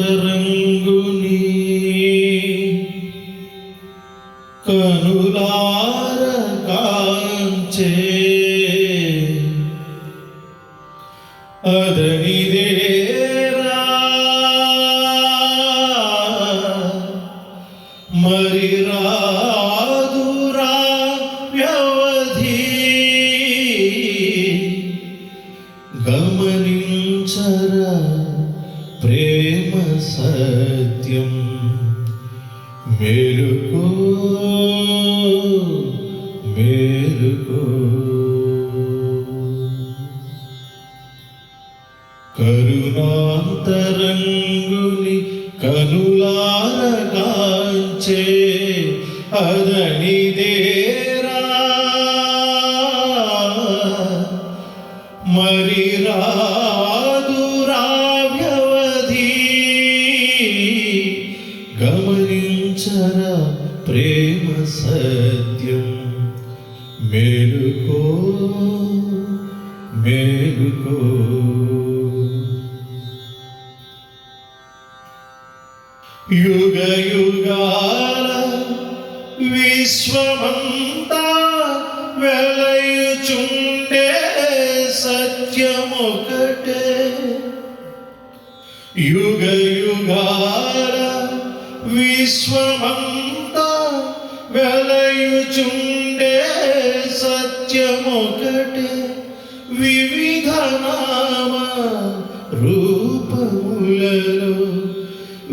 కరుణాంతరంగుని కనులార కాంచే అదనిదేరా మరి రాదురా వ్యవధి గమనించరా ప్రేమ సత్యం మేలుకో మేలుకో కరుణాంతరంగుని కనులారగాంచే అదనిదేరా మరి రాదురా వ్యవధి గమనించరా ప్రేమ సత్యం మేలుకో మేలుకో యుగ యుగాల విశ్వమంతా వెలయుచుండే సత్యమొకటే యుగ యుగాల విశ్వమంతా వెలయుచుండే సత్యమొకటే వివిధ నామ రూపములలో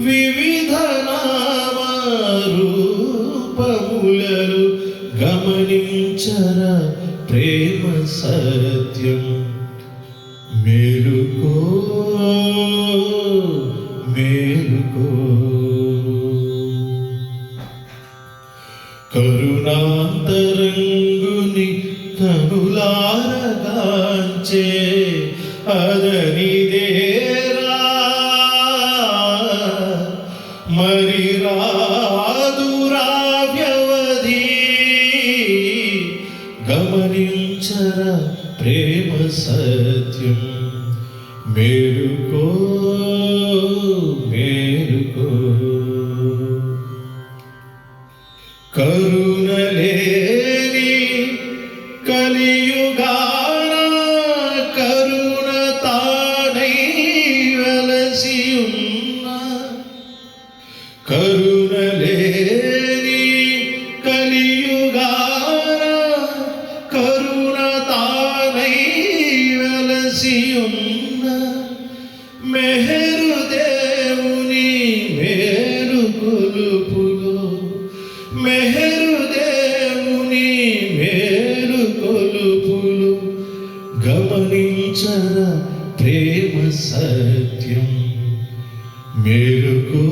వివిధ నామ రూపములలో గమనించరా ప్రేమ సత్యం మేలుకో మేలుకో కరుణాంతరంగుని కనులారగాంచే అదనిదేరా మరి రాదురా వ్యవధి గమనించరా ప్రేమ సత్యం మేలుకో మేలుకో కరుణలేని కలియుగాన కరుణ తానై వెలసి ఉన్న కరుణలేని కలియుగాన కరుణ తానై వెలసి ఉన్న మెహరు దేవుని మేలు కొలుపులో మెహరు దేవుని మేలు కొలుపులు గమనించరా ప్రేమ సత్యం మేలుకో